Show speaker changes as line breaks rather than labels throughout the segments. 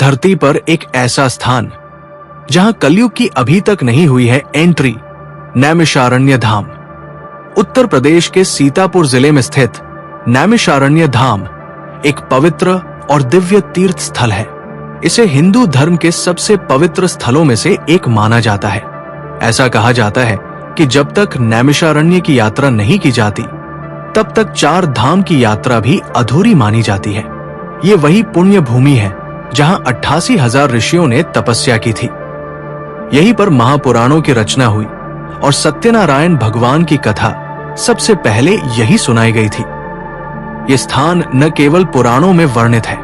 धरती पर एक ऐसा स्थान जहां कलयुग की अभी तक नहीं हुई है एंट्री, नैमिषारण्य धाम। उत्तर प्रदेश के सीतापुर जिले में स्थित नैमिषारण्य धाम एक पवित्र और दिव्य तीर्थ स्थल है। इसे हिंदू धर्म के सबसे पवित्र स्थलों में से एक माना जाता है। ऐसा कहा जाता है कि जब तक नैमिषारण्य की यात्रा नहीं की जाती, तब तक 4 धाम की यात्रा भी अधूरी मानी जाती है। ये वही पुण्य भूमि है जहां 88,000 ऋषियों ने तपस्या की थी। यहीं पर महापुराणों की रचना हुई और सत्यनारायण भगवान की कथा सबसे पहले यही सुनाई गई थी। ये स्थान न केवल पुराणों में वर्णित है,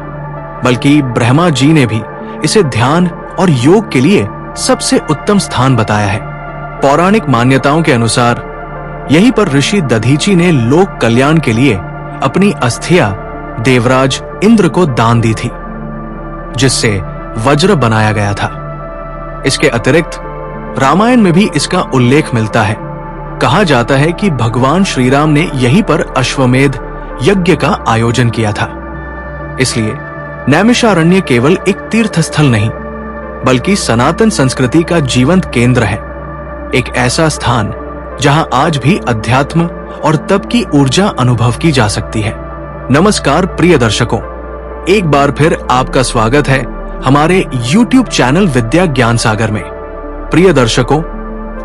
बल्कि ब्रह्मा जी ने भी इसे ध्यान और योग के लिए सबसे उत्तम स्थान बताया है। पौराणिक मान्यताओं के अनुसार यहीं पर ऋषि दधीची ने लोक कल्याण के लिए अपनी अस्थियां देवराज इंद्र को दान दी थी, जिससे वज्र बनाया गया था। इसके अतिरिक्त रामायण में भी इसका उल्लेख मिलता है। कहा जाता है कि भगवान श्री राम ने यहीं पर अश्वमेध यज्ञ का आयोजन किया था। इसलिए नैमिषारण्य केवल एक तीर्थ स्थल नहीं, बल्कि सनातन संस्कृति का जीवंत केंद्र है। एक ऐसा स्थान जहां आज भी अध्यात्म और तप की ऊर्जा अनुभव की जा सकती है। नमस्कार प्रिय दर्शकों, एक बार फिर आपका स्वागत है हमारे YouTube चैनल विद्या ज्ञान सागर में। प्रिय दर्शकों,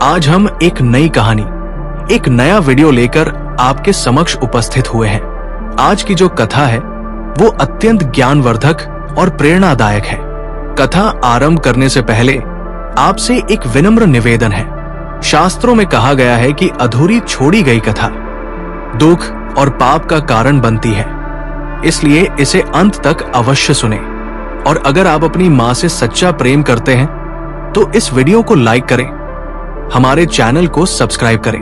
आज हम एक नई कहानी, एक नया वीडियो लेकर आपके समक्ष उपस्थित हुए हैं। आज की जो कथा है वो अत्यंत ज्ञानवर्धक और प्रेरणादायक है। कथा आरंभ करने से पहले आपसे एक विनम्र निवेदन है। शास्त्रों में कहा गया है कि अधूरी छोड़ी गई कथा दुख और पाप का कारण बनती है, इसलिए इसे अंत तक अवश्य सुने। और अगर आप अपनी माँ से सच्चा प्रेम करते हैं तो इस वीडियो को लाइक करें, हमारे चैनल को सब्सक्राइब करें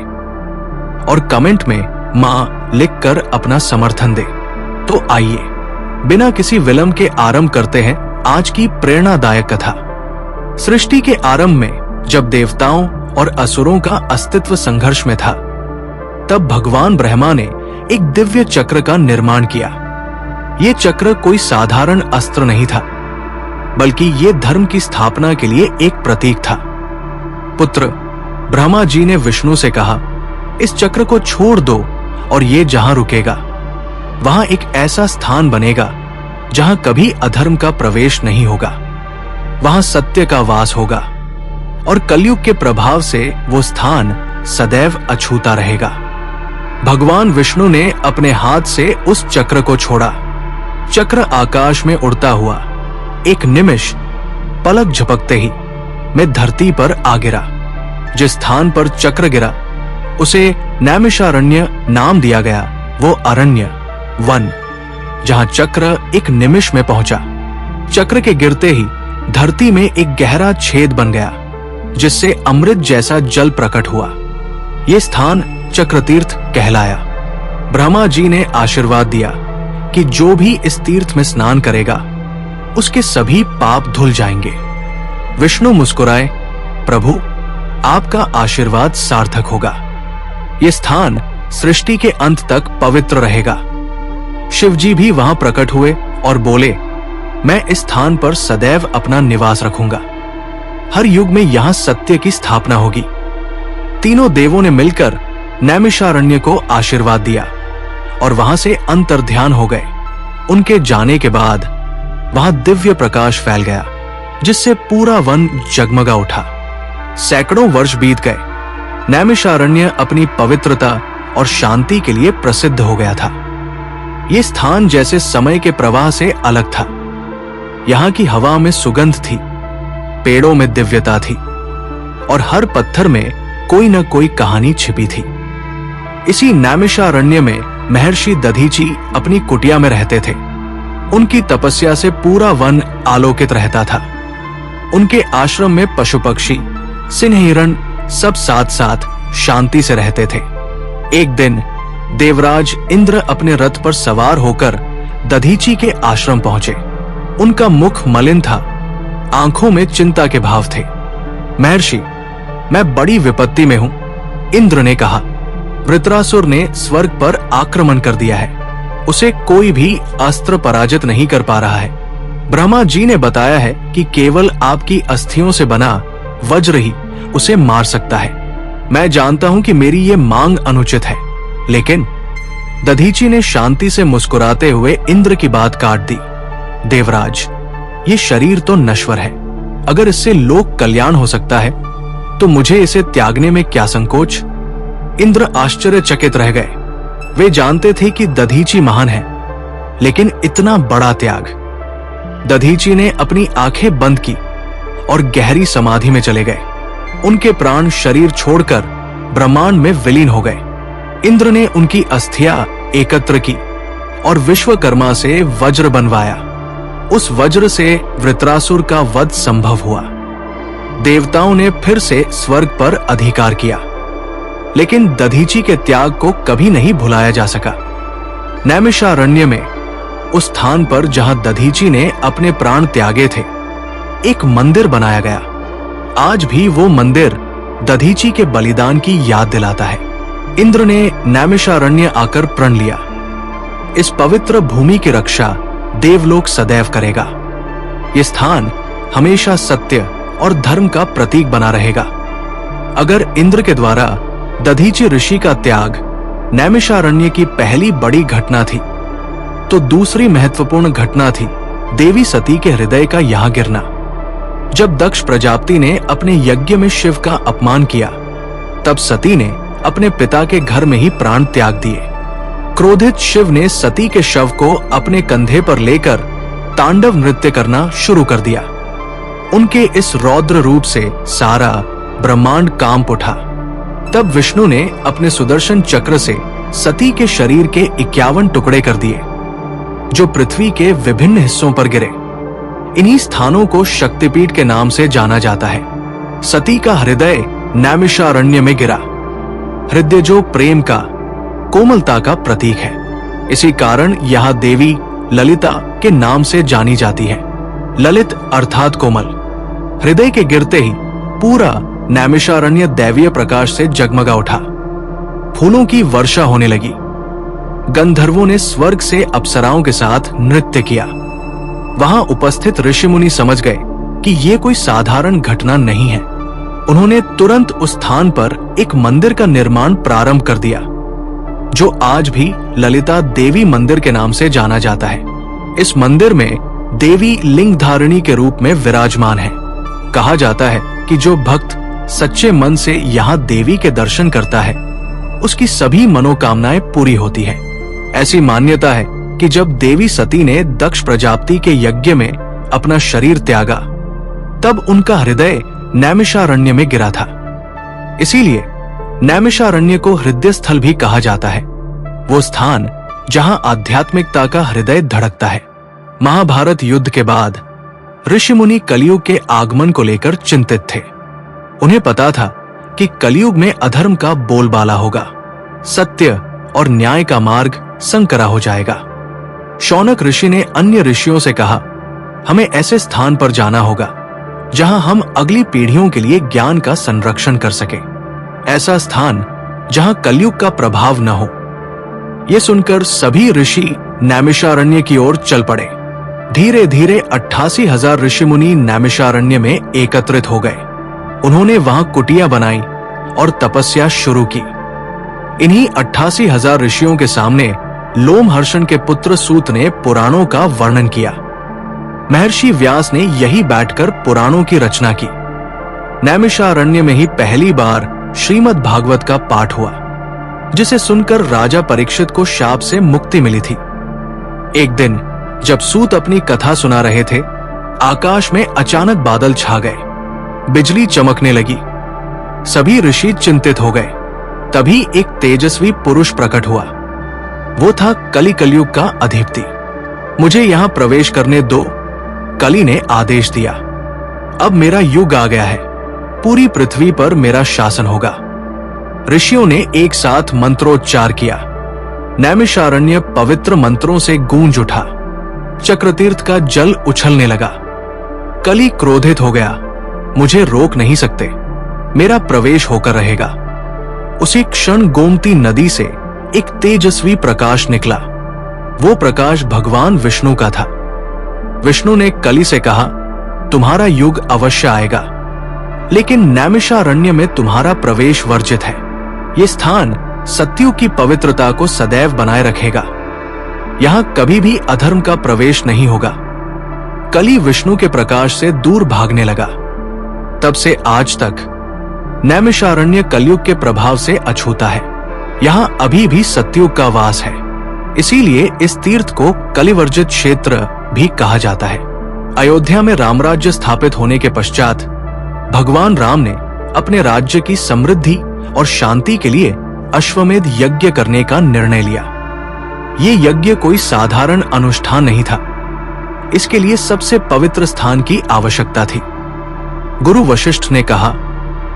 और कमेंट में माँ लिखकर अपना समर्थन दें। तो आइए बिना किसी विलंब के आरंभ करते हैं आज की प्रेरणादायक कथा। सृष्टि के आरंभ में जब देवताओं और असुरों का अस्तित्व संघर्ष में था, तब भगवान ब्रह्मा ने एक दिव्य चक्र का निर्माण किया। ये चक्र कोई साधारण अस्त्र नहीं था, बल्कि ये धर्म की स्थापना के लिए एक प्रतीक था। पुत्र ब्रह्मा जी ने विष्णु से कहा, इस चक्र को छोड़ दो और ये जहां रुकेगा वहां एक ऐसा स्थान बनेगा जहां कभी अधर्म का प्रवेश नहीं होगा। वहां सत्य का वास होगा और कलयुग के प्रभाव से वो स्थान सदैव अछूता रहेगा। भगवान विष्णु ने अपने हाथ से उस चक्र को छोड़ा। चक्र आकाश में उड़ता हुआ एक निमिष पलक झपकते ही में धरती पर आ गिरा। जिस स्थान पर चक्र गिरा उसे नैमिषारण्य नाम दिया गया। वो अरण्य, वन, जहां चक्र एक निमिष में पहुंचा। चक्र के गिरते ही धरती में एक गहरा छेद बन गया, जिससे अमृत जैसा जल प्रकट हुआ। ये स्थान चक्रतीर्थ कहलाया। ब्रह्मा जी ने आशीर्वाद दिया कि जो भी इस तीर्थ में स्नान करेगा उसके सभी पाप धुल जाएंगे। विष्णु मुस्कुराए, प्रभु आपका आशीर्वाद सार्थक होगा। ये स्थान सृष्टि के अंत तक पवित्र रहेगा। शिवजी भी वहां प्रकट हुए और बोले, मैं इस स्थान पर सदैव अपना निवास रखूंगा। हर युग में यहां सत्य की स्थापना होगी। तीनों देवों ने मिलकर नैमिषारण्य को आशीर्वाद दिया और वहां से अंतर्ध्यान हो गए। उनके जाने के बाद वहां दिव्य प्रकाश फैल गया, जिससे पूरा वन जगमगा उठा। सैकड़ों वर्ष बीत गए। नैमिषारण्य अपनी पवित्रता और शांति के लिए प्रसिद्ध हो गया था। ये स्थान जैसे समय के प्रवाह से अलग था। यहाँ की हवा में सुगंध थी, पेड़ों में दिव्यता थी और हर पत्थर में कोई न कोई कहानी छिपी थी। इसी नैमिषारण्य में महर्षि दधीची अपनी कुटिया में रहते थे। उनकी तपस्या से पूरा वन आलोकित रहता था। उनके आश्रम में पशु पक्षी, सिंह, हिरण सब साथ साथ शांति से रहते थे। एक दिन देवराज इंद्र अपने रथ पर सवार होकर दधीची के आश्रम पहुंचे। उनका मुख मलिन था, आंखों में चिंता के भाव थे। महर्षि, मैं बड़ी विपत्ति में हूं, इंद्र ने कहा। वृत्रासुर ने स्वर्ग पर आक्रमण कर दिया है। उसे कोई भी अस्त्र पराजित नहीं कर पा रहा है। ब्रह्मा जी ने बताया है कि केवल आपकी अस्थियों से बना वज्र ही उसे मार सकता है। मैं जानता हूं कि मेरी ये मांग अनुचित है, लेकिन दधीची ने शांति से मुस्कुराते हुए इंद्र की बात काट दी। देवराज, ये शरीर तो नश्वर है, अगर इससे लोक कल्याण हो सकता है तो मुझे इसे त्यागने में क्या संकोच। इंद्र आश्चर्यचकित रह गए। वे जानते थे कि दधीची महान है, लेकिन इतना बड़ा त्याग। दधीची ने अपनी आंखें बंद की और गहरी समाधि में चले गए। उनके प्राण शरीर छोड़कर ब्रह्मांड में विलीन हो गए। इंद्र ने उनकी अस्थियां एकत्र की और विश्वकर्मा से वज्र बनवाया। उस वज्र से वृत्रासुर का वध संभव हुआ। देवताओं ने फिर से स्वर्ग पर अधिकार किया, लेकिन दधीची के त्याग को कभी नहीं भुलाया जा सका। नैमिषारण्य में, उस स्थान पर जहां दधीची ने अपने प्राण त्यागे थे, एक मंदिर बनाया गया। आज भी वो मंदिर दधीची के बलिदान की याद दिलाता है। इंद्र ने नैमिषारण्य आकर प्रण लिया। इस पवित्र भूमि की रक्षा देवलोक सदैव करेगा। ये स्थान हमेशा सत्य और धर्म का प्रतीक बना रहेगा। अगर इंद्र के द्वारा दधीची ऋषि का त्याग नैमिषारण्य की पहली बड़ी घटना थी, तो दूसरी महत्वपूर्ण घटना थी देवी सती के हृदय का यहां गिरना। जब दक्ष प्रजापति ने अपने यज्ञ में शिव का अपमान किया, तब सती ने अपने पिता के घर में ही प्राण त्याग दिए। क्रोधित शिव ने सती के शव को अपने कंधे पर लेकर तांडव नृत्य करना शुरू कर दिया। उनके इस रौद्र रूप से सारा ब्रह्मांड कांप उठा। तब विष्णु ने अपने सुदर्शन चक्र से सती के शरीर के 51 टुकड़े कर दिए, जो पृथ्वी के विभिन्न हिस्सों पर गिरे। इन्हीं स्थानों को शक्तिपीठ के नाम से जाना जाता है। सती का हृदय नैमिषारण्य में गिरा। हृदय जो प्रेम का, कोमलता का प्रतीक है। इसी कारण यह देवी ललिता के नाम से जानी जाती है। ललित अर्थात कोमल। हृदय के गिरते ही पूरा नैमिषारण्य दैवीय प्रकाश से जगमगा उठा। फूलों की वर्षा होने लगी। गंधर्वों ने स्वर्ग से अप्सराओं के साथ नृत्य किया। वहां उपस्थित ऋषि मुनि समझ गए कि यह कोई साधारण घटना नहीं है। उन्होंने तुरंत उस स्थान पर एक मंदिर का निर्माण प्रारंभ कर दिया, जो आज भी ललिता देवी मंदिर के नाम से जाना जाता है। इस मंदिर में देवी लिंग धारिणी के रूप में विराजमान है। कहा जाता है कि जो भक्त सच्चे मन से यहाँ देवी के दर्शन करता है, उसकी सभी मनोकामनाएं पूरी होती है। ऐसी मान्यता है कि जब देवी सती ने दक्ष प्रजापति के यज्ञ में अपना शरीर त्यागा, तब उनका हृदय नैमिषारण्य में गिरा था। इसीलिए नैमिषारण्य को हृदय स्थल भी कहा जाता है, वो स्थान जहां आध्यात्मिकता का हृदय धड़कता है। महाभारत युद्ध के बाद ऋषि मुनि कलयुग के आगमन को लेकर चिंतित थे। उन्हें पता था कि कलयुग में अधर्म का बोलबाला होगा, सत्य और न्याय का मार्ग संकरा हो जाएगा। शौनक ऋषि ने अन्य ऋषियों से कहा, हमें ऐसे स्थान पर जाना होगा जहां हम अगली पीढ़ियों के लिए ज्ञान का संरक्षण कर सकें। ऐसा स्थान जहां कलयुग का प्रभाव न हो। यह सुनकर सभी ऋषि नैमिषारण्य की ओर चल पड़े। धीरे धीरे 88,000 ऋषि मुनि नैमिषारण्य में एकत्रित हो गए। उन्होंने वहां कुटिया बनाई और तपस्या शुरू की। इन्हीं 88,000 ऋषियों के सामने लोमहर्षण के पुत्र सूत ने पुराणों का वर्णन किया। महर्षि व्यास ने यही बैठकर पुराणों की रचना की। नैमिषारण्य में ही पहली बार श्रीमद् भागवत का पाठ हुआ, जिसे सुनकर राजा परीक्षित को शाप से मुक्ति मिली थी। एक दिन जब सूत अपनी कथा सुना रहे थे, आकाश में अचानक बादल छा गए, बिजली चमकने लगी। सभी ऋषि चिंतित हो गए। तभी एक तेजस्वी पुरुष प्रकट हुआ। वो था कली कलयुग का अधिपति। मुझे यहां प्रवेश करने दो, कली ने आदेश दिया। अब मेरा युग आ गया है, पूरी पृथ्वी पर मेरा शासन होगा। ऋषियों ने एक साथ मंत्रोच्चार किया। नैमिषारण्य पवित्र मंत्रों से गूंज उठा। चक्रतीर्थ का जल उछलने लगा। कली क्रोधित हो गया, मुझे रोक नहीं सकते, मेरा प्रवेश होकर रहेगा। उसी क्षण गोमती नदी से एक तेजस्वी प्रकाश निकला। वो प्रकाश भगवान विष्णु का था। विष्णु ने कली से कहा, तुम्हारा युग अवश्य आएगा, लेकिन नैमिषारण्य में तुम्हारा प्रवेश वर्जित है। ये स्थान सत्युग की पवित्रता को सदैव बनाए रखेगा। यहां कभी भी अधर्म का प्रवेश नहीं होगा। कली विष्णु के प्रकाश से दूर भागने लगा। तब से आज तक नैमिषारण्य कलयुग के प्रभाव से अछूता है। यहां अभी भी सत्युग का वास है। इसीलिए इस तीर्थ को कलिवर्जित क्षेत्र भी कहा जाता है। अयोध्या में रामराज्य स्थापित होने के पश्चात भगवान राम ने अपने राज्य की समृद्धि और शांति के लिए अश्वमेध यज्ञ करने का निर्णय लिया। ये यज्ञ कोई साधारण अनुष्ठान नहीं था। इसके लिए सबसे पवित्र स्थान की आवश्यकता थी। गुरु वशिष्ठ ने कहा,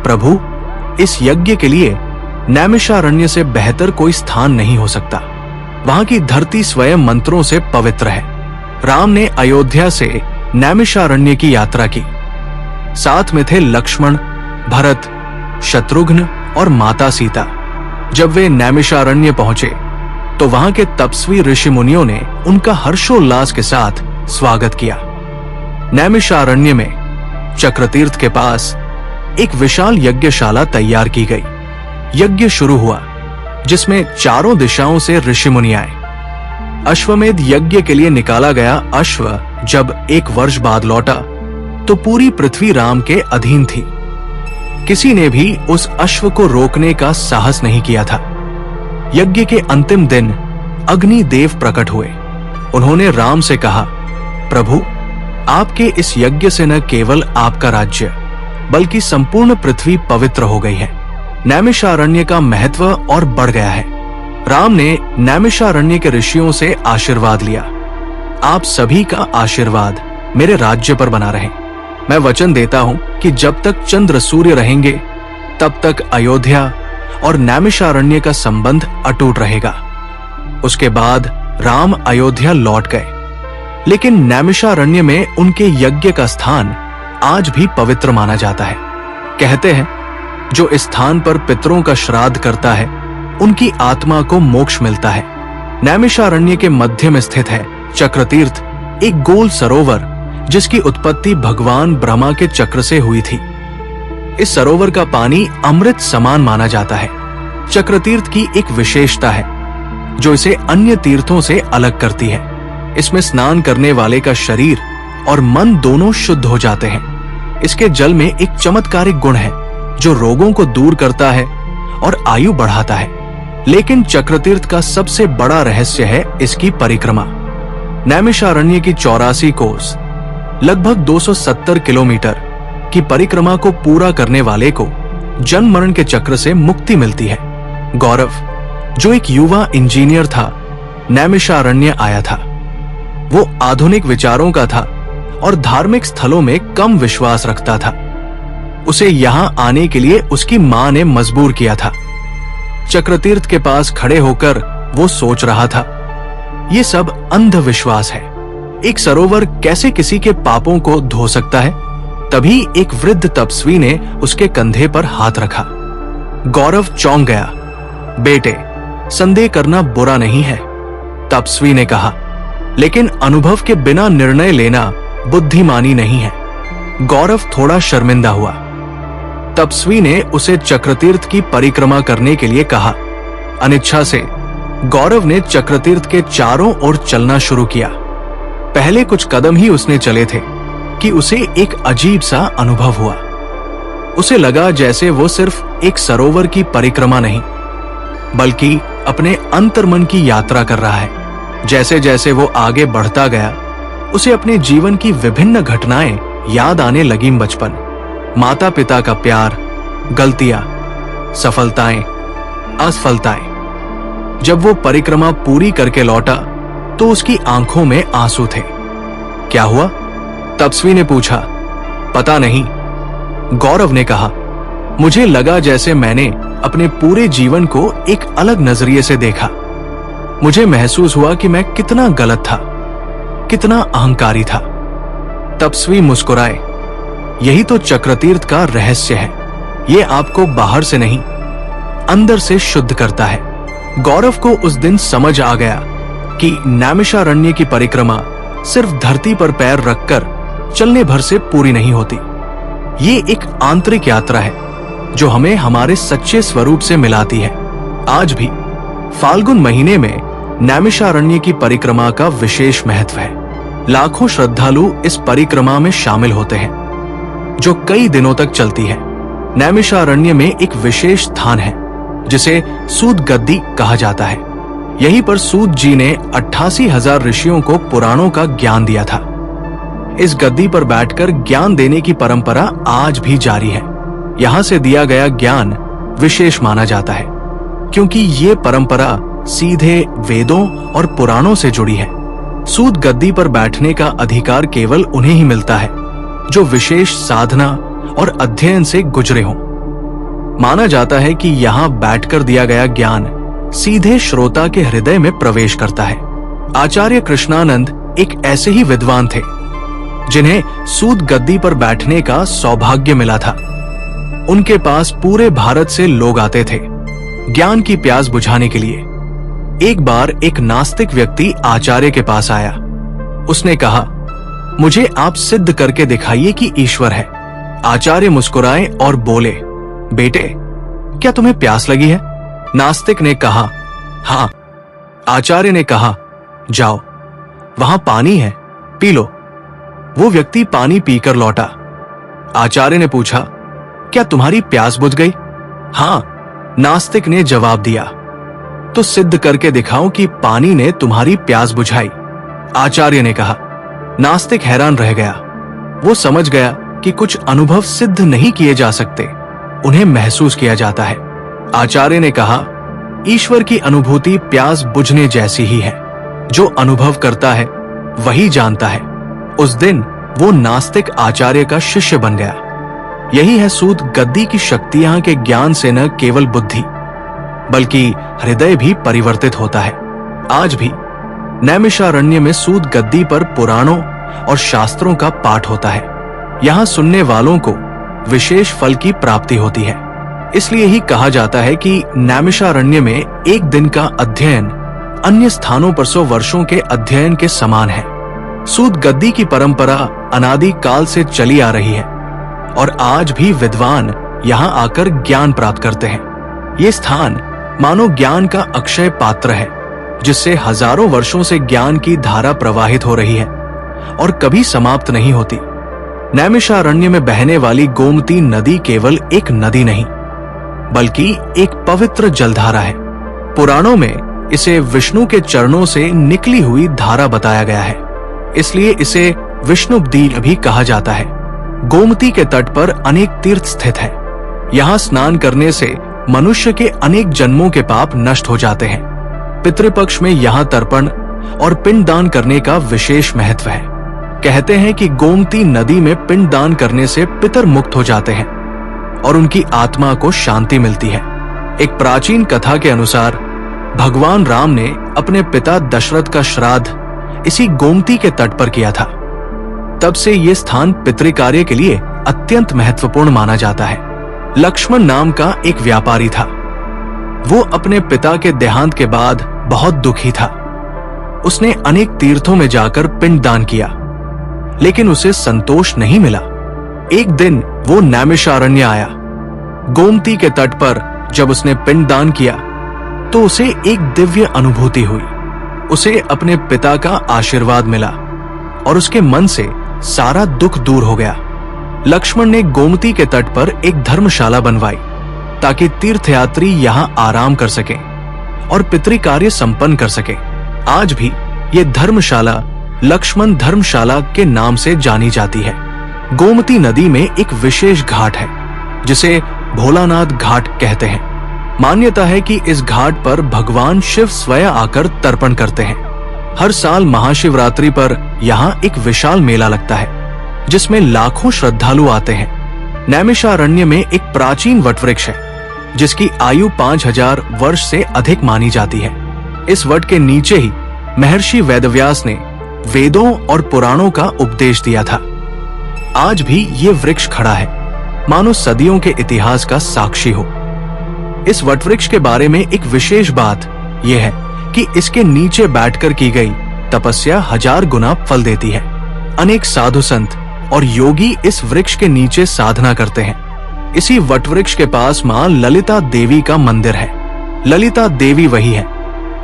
प्रभु, इस यज्ञ के लिए नैमिषारण्य से बेहतर कोई स्थान नहीं हो सकता। वहां की धरती स्वयं मंत्रों से पवित्र है। राम ने अयोध्या से नैमिषारण्य की यात्रा की। साथ में थे लक्ष्मण, भरत, शत्रुघ्न और माता सीता। जब वे नैमिषारण्य पहुंचे तो वहां के तपस्वी ऋषि मुनियों ने उनका हर्षोल्लास के साथ स्वागत किया। नैमिषारण्य में चक्रतीर्थ के पास एक विशाल यज्ञशाला तैयार की गई। यज्ञ शुरू हुआ, जिसमें चारों दिशाओं से ऋषि मुनि आए। अश्वमेध यज्ञ के लिए निकाला गया अश्व जब 1 वर्ष बाद लौटा तो पूरी पृथ्वी राम के अधीन थी। किसी ने भी उस अश्व को रोकने का साहस नहीं किया था। यज्ञ के अंतिम दिन अग्नि देव प्रकट हुए। उन्होंने राम से कहा, प्रभु, आपके इस यज्ञ से न केवल आपका राज्य बल्कि संपूर्ण पृथ्वी पवित्र हो गई है। नैमिषारण्य का महत्व और बढ़ गया है। राम ने नैमिषारण्य के ऋषियों से आशीर्वाद लिया। आप सभी का आशीर्वाद मेरे राज्य पर बना रहे। मैं वचन देता हूं कि जब तक चंद्र सूर्य रहेंगे तब तक अयोध्या और नैमिषारण्य का संबंध अटूट रहेगा। उसके बाद राम अयोध्या लौट गए, लेकिन नैमिषारण्य में उनके यज्ञ का स्थान आज भी पवित्र माना जाता है। कहते हैं, जो इस स्थान पर पितरों का श्राद्ध करता है उनकी आत्मा को मोक्ष मिलता है। नैमिषारण्य के मध्य में स्थित है चक्रतीर्थ, एक गोल सरोवर जिसकी उत्पत्ति भगवान ब्रह्मा के चक्र से हुई थी। इस सरोवर का पानी अमृत समान माना जाता है। चक्रतीर्थ की एक विशेषता है जो इसे अन्य तीर्थों से अलग करती है। इसमें स्नान करने वाले का शरीर और मन दोनों शुद्ध हो जाते हैं। इसके जल में एक चमत्कारिक गुण है जो रोगों को दूर करता है और आयु बढ़ाता है। लेकिन चक्रतीर्थ का सबसे बड़ा रहस्य है इसकी परिक्रमा। नैमिषारण्य की 84 कोस लगभग 270 किलोमीटर की परिक्रमा को पूरा करने वाले को जन्म मरण के चक्र से मुक्ति मिलती है। गौरव, जो एक युवा इंजीनियर था, नैमिषारण्य आया था। वो आधुनिक विचारों का था और धार्मिक स्थलों में कम विश्वास रखता था। उसे यहां आने के लिए उसकी मां ने मजबूर किया था। चक्रतीर्थ के पास खड़े होकर वो सोच रहा था, ये सब अंधविश्वास है। एक सरोवर कैसे किसी के पापों को धो सकता है? तभी एक वृद्ध तपस्वी ने उसके कंधे पर हाथ रखा। गौरव चौंक गया। बेटे, संदेह करना बुरा नहीं है, तपस्वी ने कहा, लेकिन अनुभव के बिना निर्णय लेना बुद्धिमानी नहीं है। गौरव थोड़ा शर्मिंदा हुआ। तपस्वी ने उसे चक्रतीर्थ की परिक्रमा करने के लिए कहा। अनिच्छा से गौरव ने चक्रतीर्थ के चारों ओर चलना शुरू किया। पहले कुछ कदम ही उसने चले थे कि उसे एक अजीब सा अनुभव हुआ। उसे लगा जैसे वो सिर्फ एक सरोवर की परिक्रमा नहीं, बल्कि अपने अंतर्मन की यात्रा कर रहा है। जैसे जैसे वो आगे बढ़ता गया, उसे अपने जीवन की विभिन्न घटनाएं याद आने लगीं। बचपन, माता पिता का प्यार, गलतियां, सफलताएं, असफलताएं। जब वो परिक्रमा पूरी करके लौटा तो उसकी आंखों में आंसू थे। क्या हुआ? तपस्वी ने पूछा। पता नहीं, गौरव ने कहा। मुझे लगा जैसे मैंने अपने पूरे जीवन को एक अलग नजरिए से देखा। मुझे महसूस हुआ कि मैं कितना गलत था, कितना अहंकारी था। तपस्वी मुस्कुराए। यही तो चक्रतीर्थ का रहस्य है। ये आपको बाहर से नहीं, अंदर से शुद्ध करता है। गौरव को उस दिन समझ आ गया कि नैमिषारण्य की परिक्रमा सिर्फ धरती पर पैर रखकर चलने भर से पूरी नहीं होती। ये एक आंतरिक यात्रा है जो हमें हमारे सच्चे स्वरूप से मिलाती है। आज भी फाल्गुन महीने में नैमिषारण्य की परिक्रमा का विशेष महत्व है। लाखों श्रद्धालु इस परिक्रमा में शामिल होते हैं जो कई दिनों तक चलती है। नैमिषारण्य में एक विशेष स्थान है जिसे सूत गद्दी कहा जाता है। यहीं पर सूत जी ने 88,000 ऋषियों को पुराणों का ज्ञान दिया था। इस गद्दी पर बैठकर ज्ञान देने की परंपरा आज भी जारी है। यहाँ से दिया गया ज्ञान विशेष माना जाता है क्योंकि ये परंपरा सीधे वेदों और पुराणों से जुड़ी है। सूत गद्दी पर बैठने का अधिकार केवल उन्हें ही मिलता है जो विशेष साधना और अध्ययन से गुजरे हों। माना जाता है कि यहाँ बैठकर दिया गया ज्ञान सीधे श्रोता के हृदय में प्रवेश करता है। आचार्य कृष्णानंद एक ऐसे ही विद्वान थे जिन्हें सूत गद्दी पर बैठने का सौभाग्य मिला था। उनके पास पूरे भारत से लोग आते थे ज्ञान की प्यास बुझाने के लिए। एक बार एक नास्तिक व्यक्ति आचार्य के पास आया। उसने कहा, मुझे आप सिद्ध करके दिखाइए कि ईश्वर है। आचार्य मुस्कुराए और बोले, बेटे क्या तुम्हें प्यास लगी है? नास्तिक ने कहा, हाँ। आचार्य ने कहा, जाओ वहां पानी है, पी लो। वो व्यक्ति पानी पीकर लौटा। आचार्य ने पूछा, क्या तुम्हारी प्यास बुझ गई? हाँ, नास्तिक ने जवाब दिया। तो सिद्ध करके दिखाओ कि पानी ने तुम्हारी प्यास बुझाई, आचार्य ने कहा। नास्तिक हैरान रह गया। वो समझ गया कि कुछ अनुभव सिद्ध नहीं किए जा सकते, उन्हें महसूस किया जाता है। आचार्य ने कहा, ईश्वर की अनुभूति प्यास बुझने जैसी ही है। जो अनुभव करता है वही जानता है। उस दिन वो नास्तिक आचार्य का शिष्य बन गया। यही है सूत गद्दी की शक्ति। यहाँ के ज्ञान से न केवल बुद्धि बल्कि हृदय भी परिवर्तित होता है। आज भी नैमिषारण्य में सूत गद्दी पर पुराणों और शास्त्रों का पाठ होता है। यहाँ सुनने वालों को विशेष फल की प्राप्ति होती है। इसलिए ही कहा जाता है कि नैमिषारण्य में एक दिन का अध्ययन अन्य स्थानों पर 100 वर्षों के अध्ययन के समान है। सूत गद्दी की परंपरा अनादि काल से चली आ रही है और आज भी विद्वान यहाँ आकर ज्ञान प्राप्त करते हैं। ये स्थान मानो ज्ञान का अक्षय पात्र है जिससे हजारों वर्षों से ज्ञान की धारा प्रवाहित हो रही है और कभी समाप्त नहीं होती। नैमिषारण्य में बहने वाली गोमती नदी केवल एक नदी नहीं बल्कि एक पवित्र जलधारा है। पुराणों में इसे विष्णु के चरणों से निकली हुई धारा बताया गया है, इसलिए इसे विष्णुपदील भी कहा जाता है। गोमती के तट पर अनेक तीर्थ स्थित हैं। यहाँ स्नान करने से मनुष्य के अनेक जन्मों के पाप नष्ट हो जाते हैं। पितृपक्ष में यहाँ तर्पण और पिंडदान करने का विशेष महत्व है। कहते हैं कि गोमती नदी में पिंडदान करने से पितर मुक्त हो जाते हैं और उनकी आत्मा को शांति मिलती है। एक प्राचीन कथा के अनुसार भगवान राम ने अपने पिता दशरथ का श्राद्ध इसी गोमती के तट पर किया था। तब से ये स्थान पितृकार्य के लिए अत्यंत महत्वपूर्ण माना जाता है। लक्ष्मण नाम का एक व्यापारी था। वो अपने पिता के देहांत के बाद बहुत दुखी था। उसने अनेक तीर्थों में जाकर पिंडदान किया, लेकिन उसे संतोष नहीं मिला। एक दिन वो नैमिषारण्य आया। गोमती के तट पर जब उसने पिंडदान किया तो उसे एक दिव्य अनुभूति हुई। उसे अपने पिता का आशीर्वाद मिला और उसके मन से सारा दुख दूर हो गया। लक्ष्मण ने गोमती के तट पर एक धर्मशाला बनवाई ताकि तीर्थयात्री यहाँ आराम कर सके और पितृकार्य संपन्न कर सके। आज भी ये धर्मशाला लक्ष्मण धर्मशाला के नाम से जानी जाती है। गोमती नदी में एक विशेष घाट है जिसे भोलानाथ घाट कहते हैं। मान्यता है कि इस घाट पर भगवान शिव स्वयं आकर तर्पण करते हैं। हर साल महाशिवरात्रि पर यहाँ एक विशाल मेला लगता है जिसमें लाखों श्रद्धालु आते हैं। नैमिषारण्य में एक प्राचीन वटवृक्ष है जिसकी आयु 5000 वर्ष से अधिक मानी जाती है। इस वट के नीचे ही महर्षि वेदव्यास ने वेदों और पुराणों का उपदेश दिया था। आज भी ये वृक्ष खड़ा है, मानो सदियों के इतिहास का साक्षी हो। इस वटवृक्ष के बारे में एक विशेष बात यह है कि इसके नीचे बैठकर की गई तपस्या 1000 गुना फल देती है। अनेक साधु संत और योगी इस वृक्ष के नीचे साधना करते हैं। इसी वट वृक्ष के पास मां ललिता देवी का मंदिर है। ललिता देवी वही है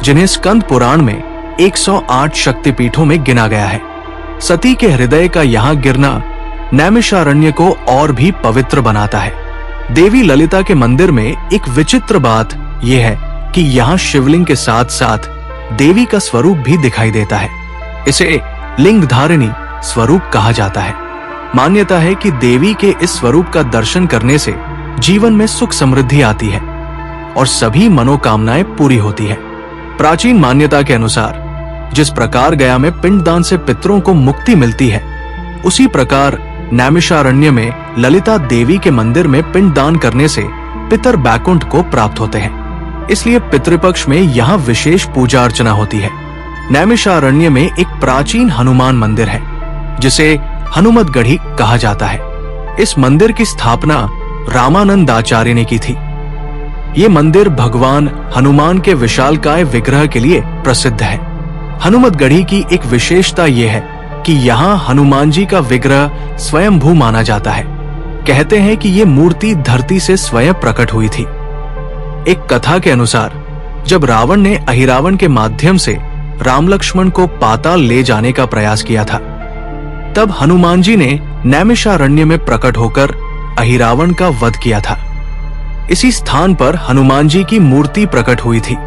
जिन्हें स्कंद पुराण में 108 शक्तिपीठों में गिना गया है। सती के हृदय का यहाँ गिरना नैमिषारण्य को और भी पवित्र बनाता है। देवी ललिता के मंदिर में एक विचित्र बात यह है कि यहाँ शिवलिंग के साथ साथ देवी का स्वरूप भी दिखाई देता है। इसे लिंगधारिणी स्वरूप कहा जाता है। मान्यता है कि देवी के इस स्वरूप का दर्शन करने से जीवन में सुख समृद्धि आती है और सभी मनोकामनाएं पूरी होती है। प्राचीन मान्यता के अनुसार जिस प्रकार गया में पिंडदान से पितरों को मुक्ति मिलती है, उसी प्रकार नैमिषारण्य में ललिता देवी के मंदिर में पिंडदान करने से पितर बैकुंठ को प्राप्त होते हैं। इसलिए पितृपक्ष में यहाँ विशेष पूजा अर्चना होती है। नैमिषारण्य में एक प्राचीन हनुमान मंदिर है जिसे हनुमतगढ़ी कहा जाता है। इस मंदिर की स्थापना रामानंदाचार्य ने की थी। ये मंदिर भगवान हनुमान के विशालकाय विग्रह के लिए प्रसिद्ध है। हनुमतगढ़ी की एक विशेषता यह है कि यहाँ हनुमान जी का विग्रह स्वयंभू माना जाता है। कहते हैं कि ये मूर्ति धरती से स्वयं प्रकट हुई थी। एक कथा के अनुसार जब रावण ने अहिरावण के माध्यम से राम लक्ष्मण को पाताल ले जाने का प्रयास किया था, तब हनुमान जी ने नैमिषारण्य में प्रकट होकर अहिरावण का वध किया था। इसी स्थान पर हनुमान जी की मूर्ति प्रकट हुई थी।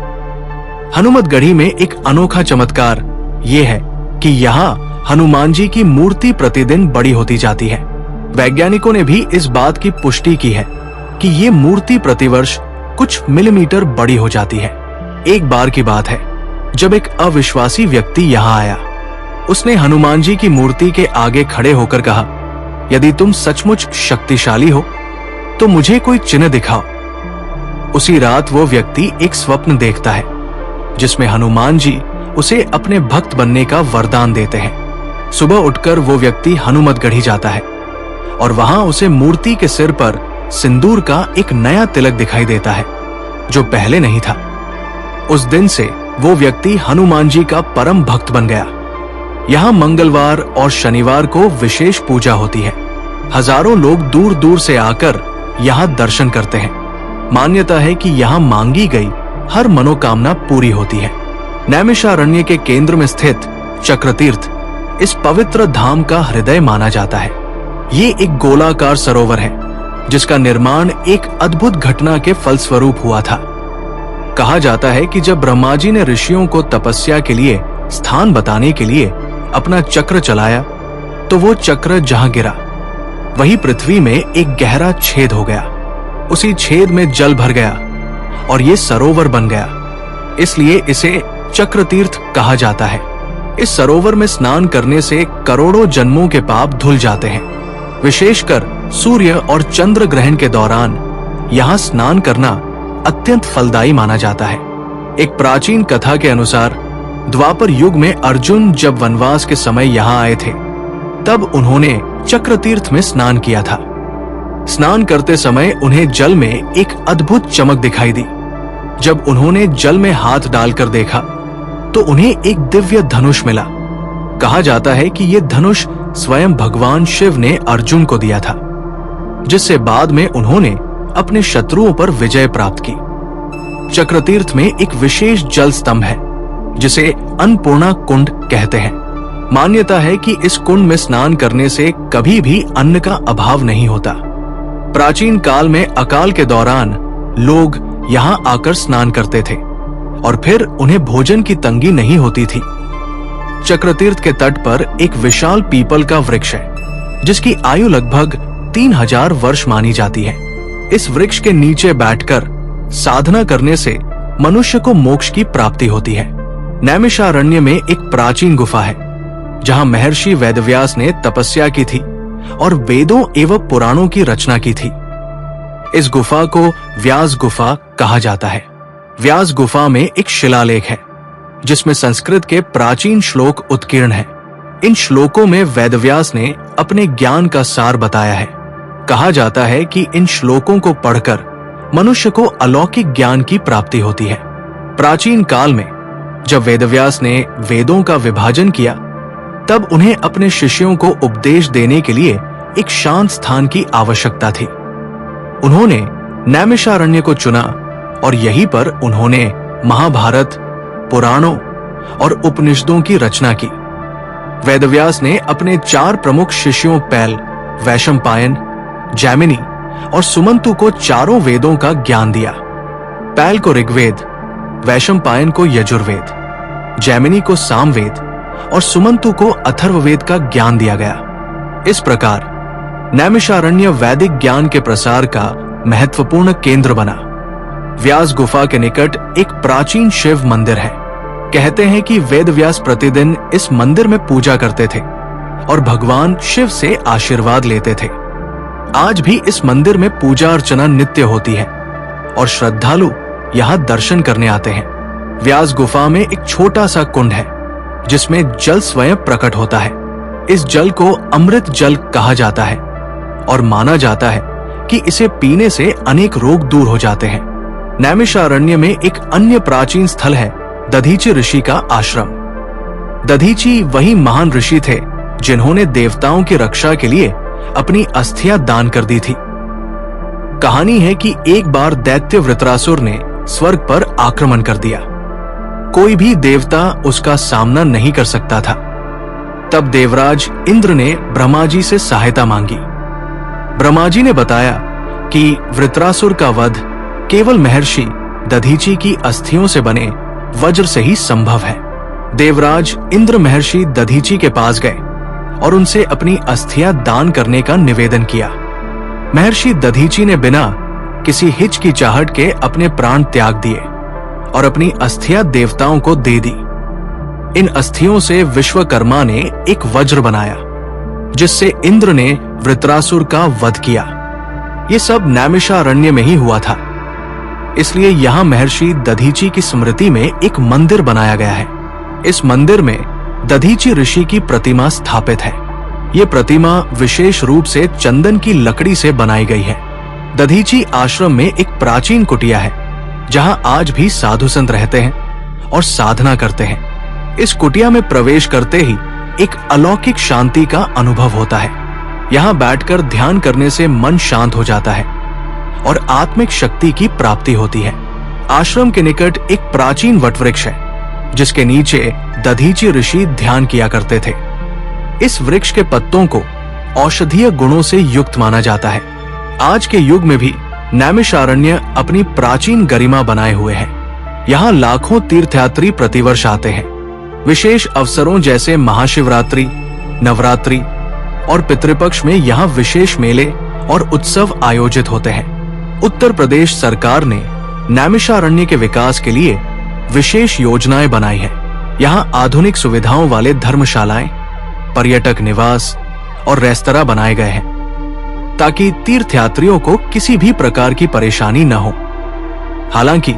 हनुमतगढ़ी में एक अनोखा चमत्कार ये है कि यहाँ हनुमान जी की मूर्ति प्रतिदिन बड़ी होती जाती है। वैज्ञानिकों ने भी इस बात की पुष्टि की है कि ये मूर्ति प्रतिवर्ष कुछ मिलीमीटर बड़ी हो जाती है। एक बार की बात है जब एक अविश्वासी व्यक्ति यहाँ आया। उसने हनुमान जी की मूर्ति के आगे खड़े होकर कहा, यदि तुम सचमुच शक्तिशाली हो तो मुझे कोई चिन्ह दिखाओ। उसी रात वो व्यक्ति एक स्वप्न देखता है जिसमें हनुमान जी उसे अपने भक्त बनने का वरदान देते हैं। सुबह उठकर वो व्यक्ति हनुमतगढ़ी जाता है और वहां उसे मूर्ति के सिर पर सिंदूर का एक नया तिलक दिखाई देता है जो पहले नहीं था। उस दिन से वो व्यक्ति हनुमान जी का परम भक्त बन गया। यहाँ मंगलवार और शनिवार को विशेष पूजा होती है। हजारों लोग दूर दूर से आकर यहाँ दर्शन करते हैं। मान्यता है कि यहाँ मांगी गई हर मनोकामना पूरी होती है। नैमिषारण्य के केंद्र में स्थित चक्रतीर्थ इस पवित्र धाम का हृदय माना जाता है। ये एक गोलाकार सरोवर है जिसका निर्माण एक अद्भुत घटना के फलस्वरूप हुआ था। कहा जाता है कि जब ब्रह्मा जी ने ऋषियों को तपस्या के लिए स्थान बताने के लिए अपना चक्र चलाया तो वो चक्र जहां गिरा वही पृथ्वी में एक गहरा छेद हो गया। उसी छेद में जल भर गया और ये सरोवर बन गया। इसलिए इसे चक्रतीर्थ कहा जाता है। इस सरोवर में स्नान करने से करोड़ों जन्मों के पाप धुल जाते हैं। विशेषकर सूर्य और चंद्र ग्रहण के दौरान यहाँ स्नान करना अत्यंत फलदायी माना जाता है। एक प्राचीन कथा के अनुसार द्वापर युग में अर्जुन जब वनवास के समय यहाँ आए थे तब उन्होंने चक्रतीर्थ में स्नान किया था। स्नान करते समय उन्हें जल में एक अद्भुत चमक दिखाई दी। जब उन्होंने जल में हाथ डालकर देखा तो उन्हें एक दिव्य धनुष मिला। कहा जाता है कि ये धनुष स्वयं भगवान शिव ने अर्जुन को दिया था, जिससे बाद में उन्होंने अपने शत्रुओं पर विजय प्राप्त की। चक्रतीर्थ में एक विशेष जल स्तंभ है जिसे अन्नपूर्णा कुंड कहते हैं। मान्यता है कि इस कुंड में स्नान करने से कभी भी अन्न का अभाव नहीं होता। प्राचीन काल में अकाल के दौरान लोग यहाँ आकर स्नान करते थे और फिर उन्हें भोजन की तंगी नहीं होती थी। चक्रतीर्थ के तट पर एक विशाल पीपल का वृक्ष है जिसकी आयु लगभग 3000 वर्ष मानी जाती है। इस वृक्ष के नीचे बैठकर साधना करने से मनुष्य को मोक्ष की प्राप्ति होती है। नैमिषारण्य में एक प्राचीन गुफा है जहां महर्षि वेदव्यास ने तपस्या की थी और वेदों एवं पुराणों की रचना की थी। इस गुफा को व्यास गुफा कहा जाता है। व्यास गुफा में एक शिलालेख है जिसमें संस्कृत के प्राचीन श्लोक उत्कीर्ण है। इन श्लोकों में वेदव्यास ने अपने ज्ञान का सार बताया है। कहा जाता है कि इन श्लोकों को पढ़कर मनुष्य को अलौकिक ज्ञान की प्राप्ति होती है। प्राचीन काल में जब वेदव्यास ने वेदों का विभाजन किया, तब उन्हें अपने शिष्यों को उपदेश देने के लिए एक शांत स्थान की आवश्यकता थी। उन्होंने नैमिषारण्य को चुना और यहीं पर उन्होंने महाभारत, पुराणों और उपनिषदों की रचना की। वेदव्यास ने अपने 4 प्रमुख शिष्यों पैल, वैशंपायन, जैमिनी और सुमंतु को चारों वेदों का ज्ञान दिया। पैल को ऋग्वेद, वैशंपायन को यजुर्वेद, जैमिनी को सामवेद और सुमंतु को अथर्ववेद का ज्ञान दिया गया। इस प्रकार नैमिषारण्य वैदिक ज्ञान के प्रसार का महत्वपूर्ण केंद्र बना। व्यास गुफा के निकट एक प्राचीन शिव मंदिर है। कहते हैं कि वेदव्यास प्रतिदिन इस मंदिर में पूजा करते थे और भगवान शिव से आशीर्वाद लेते थे। आज भी इस मंदिर में पूजा अर्चना नित्य होती है और श्रद्धालु यहाँ दर्शन करने आते हैं। व्यास गुफा में एक छोटा सा कुंड है जिसमें जल स्वयं प्रकट होता है। इस जल को अमृत जल कहा जाता है और माना जाता है कि इसे पीने से अनेक रोग दूर हो जाते हैं। नैमिषारण्य में एक अन्य प्राचीन स्थल है दधीचि ऋषि का आश्रम। दधीचि वही महान ऋषि थे जिन्होंने देवताओं की रक्षा के लिए अपनी अस्थियां दान कर दी थी। कहानी है कि एक बार दैत्य वृत्रासुर ने स्वर्ग पर आक्रमण कर दिया। कोई भी देवता उसका सामना नहीं कर सकता था। तब देवराज इंद्र ने ब्रह्मा जी से सहायता मांगी। ब्रह्मा जी ने बताया कि वृत्रासुर का वध केवल महर्षि दधीचि की अस्थियों से बने वज्र से ही संभव है। देवराज इंद्र महर्षि दधीचि के पास गए और उनसे अपनी अस्थियां दान करने का निवेदन किया। महर्षि दधीचि ने बिना किसी हिचकिचाहट के अपने प्राण त्याग दिए और अपनी अस्थियां देवताओं को दे दी। इन अस्थियों से विश्वकर्मा ने एक वज्र बनाया जिससे इंद्र ने वृत्रासुर का वध किया। ये सब नैमिषारण्य में ही हुआ था, इसलिए यहाँ महर्षि दधीचि की स्मृति में एक मंदिर बनाया गया है। इस मंदिर में दधीचि ऋषि की प्रतिमा स्थापित है। ये प्रतिमा विशेष रूप से चंदन की लकड़ी से बनाई गई है। दधीचि आश्रम में एक प्राचीन कुटिया है जहां आज भी साधु संत रहते हैं और साधना करते हैं। इस कुटिया में प्रवेश करते ही एक अलौकिक शांति का अनुभव होता है। यहाँ बैठकर ध्यान करने से मन शांत हो जाता है और आत्मिक शक्ति की प्राप्ति होती है। आश्रम के निकट एक प्राचीन वटवृक्ष है जिसके नीचे दधीचि ऋषि ध्यान किया करते थे। इस वृक्ष के पत्तों को औषधीय गुणों से युक्त माना जाता है। आज के युग में भी नैमिषारण्य अपनी प्राचीन गरिमा बनाए हुए है। यहाँ लाखों तीर्थयात्री प्रतिवर्ष आते हैं। विशेष अवसरों जैसे महाशिवरात्रि, नवरात्रि और पितृपक्ष में यहाँ विशेष मेले और उत्सव आयोजित होते हैं। उत्तर प्रदेश सरकार ने नैमिषारण्य के विकास के लिए विशेष योजनाएं बनाई है। यहाँ आधुनिक सुविधाओं वाले धर्मशालाएं, पर्यटक निवास और रेस्तरां बनाए गए हैं ताकि तीर्थयात्रियों को किसी भी प्रकार की परेशानी न हो। हालांकि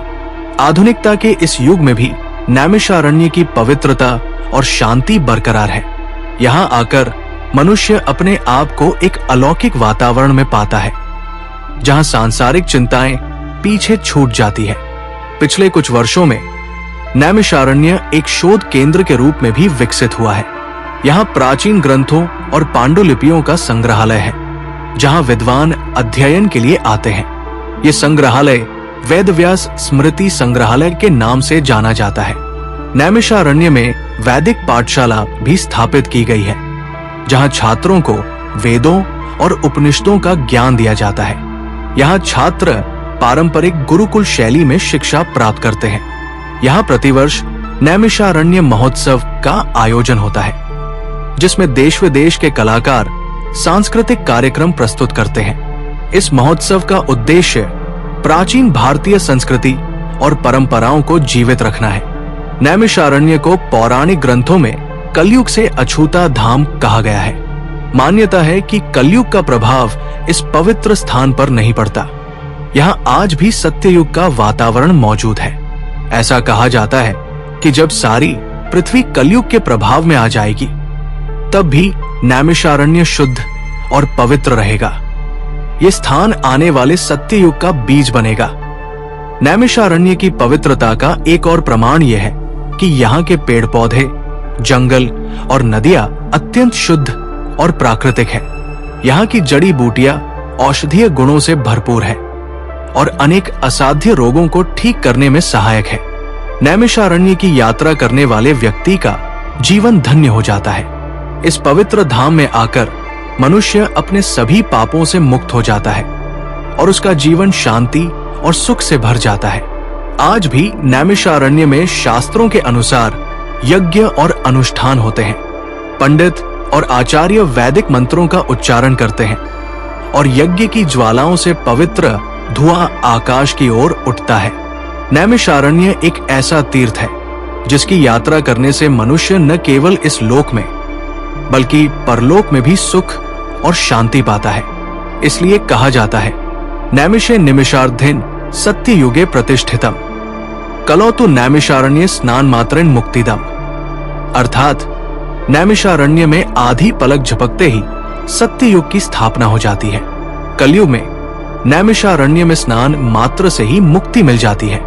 आधुनिकता के इस युग में भी नैमिषारण्य की पवित्रता और शांति बरकरार है। यहाँ आकर मनुष्य अपने आप को एक अलौकिक वातावरण में पाता है जहाँ सांसारिक चिंताएं पीछे छूट जाती है। पिछले कुछ वर्षों में नैमिषारण्य एक शोध केंद्र के रूप में भी विकसित हुआ है। यहाँ प्राचीन ग्रंथों और पांडुलिपियों का संग्रहालय है जहाँ विद्वान अध्ययन के लिए आते हैं। ये संग्रहालय वेदव्यास स्मृति संग्रहालय के नाम से जाना जाता है। नैमिषारण्य में वैदिक पाठशाला भी स्थापित की गई है जहाँ छात्रों को वेदों और उपनिषदों का ज्ञान दिया जाता है। यहाँ छात्र पारंपरिक गुरुकुल शैली में शिक्षा प्राप्त करते हैं। यहाँ प्रतिवर्ष नैमिषारण्य महोत्सव का आयोजन होता है जिसमें देश विदेश के कलाकार सांस्कृतिक कार्यक्रम प्रस्तुत करते हैं। इस महोत्सव का उद्देश्य प्राचीन भारतीय संस्कृति और परंपराओं को जीवित रखना है। नैमिषारण्य को पौराणिक ग्रंथों में कलयुग से अछूता धाम कहा गया है। मान्यता है कि कलयुग का प्रभाव इस पवित्र स्थान पर नहीं पड़ता। यहाँ आज भी सत्ययुग का वातावरण मौजूद है। ऐसा कहा जाता है कि जब सारी पृथ्वी कलयुग के प्रभाव में आ जाएगी तब भी नैमिषारण्य शुद्ध और पवित्र रहेगा। ये स्थान आने वाले सत्ययुग का बीज बनेगा। नैमिषारण्य की पवित्रता का एक और प्रमाण यह है क्योंकि यहाँ के पेड़ पौधे, जंगल और नदियां अत्यंत शुद्ध और प्राकृतिक है। यहाँ की जड़ी बूटियां औषधीय गुणों से भरपूर है और अनेक असाध्य रोगों को ठीक करने में सहायक है। नैमिषारण्य की यात्रा करने वाले व्यक्ति का जीवन धन्य हो जाता है। इस पवित्र धाम में आकर मनुष्य अपने सभी पापों से मुक्त हो जाता है और उसका जीवन शांति और सुख से भर जाता है। आज भी नैमिषारण्य में शास्त्रों के अनुसार यज्ञ और अनुष्ठान होते हैं। पंडित और आचार्य वैदिक मंत्रों का उच्चारण करते हैं और यज्ञ की ज्वालाओं से पवित्र धुआं आकाश की ओर उठता है। नैमिषारण्य एक ऐसा तीर्थ है जिसकी यात्रा करने से मनुष्य न केवल इस लोक में बल्कि परलोक में भी सुख और शांति पाता है। इसलिए कहा जाता है, नैमिषे निमिषार्धेन सत्य युगे प्रतिष्ठितम कलो तो नैमिषारण्य स्नान मात्रेण मुक्तिदम। अर्थात नैमिषारण्य में आधी पलक झपकते ही सत्य युग की स्थापना हो जाती है। कलयुग में नैमिषारण्य में स्नान मात्र से ही मुक्ति मिल जाती है।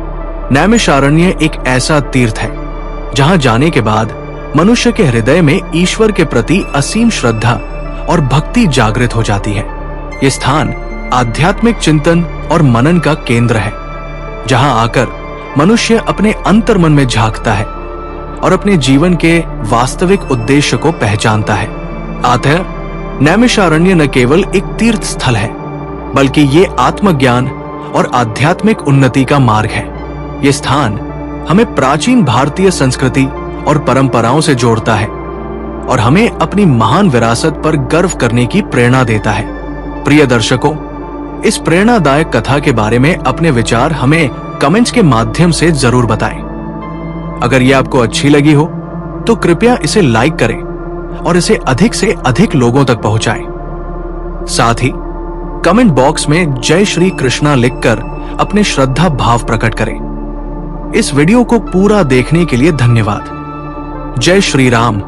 नैमिषारण्य एक ऐसा तीर्थ है जहां जाने के बाद मनुष्य के हृदय में ईश्वर के प्रति असीम श्रद्धा और भक्ति जागृत हो जाती है। ये स्थान आध्यात्मिक चिंतन और मनन का केंद्र है, जहां आकर मनुष्य अपने अंतर्मन में झांकता है और अपने जीवन के वास्तविक उद्देश्य को पहचानता है। अतः नैमिषारण्य न केवल एक तीर्थ स्थल है बल्कि ये आत्मज्ञान और आध्यात्मिक उन्नति का मार्ग है। ये स्थान हमें प्राचीन भारतीय संस्कृति और परंपराओं से जोड़ता है और हमें अपनी महान विरासत पर गर्व करने की प्रेरणा देता है। प्रिय दर्शकों, इस प्रेरणादायक कथा के बारे में अपने विचार हमें कमेंट्स के माध्यम से जरूर बताएं। अगर ये आपको अच्छी लगी हो तो कृपया इसे लाइक करें और इसे अधिक से अधिक लोगों तक पहुंचाएं। साथ ही कमेंट बॉक्स में जय श्री कृष्णा लिखकर अपने श्रद्धा भाव प्रकट करें। इस वीडियो को पूरा देखने के लिए धन्यवाद। जय श्री राम।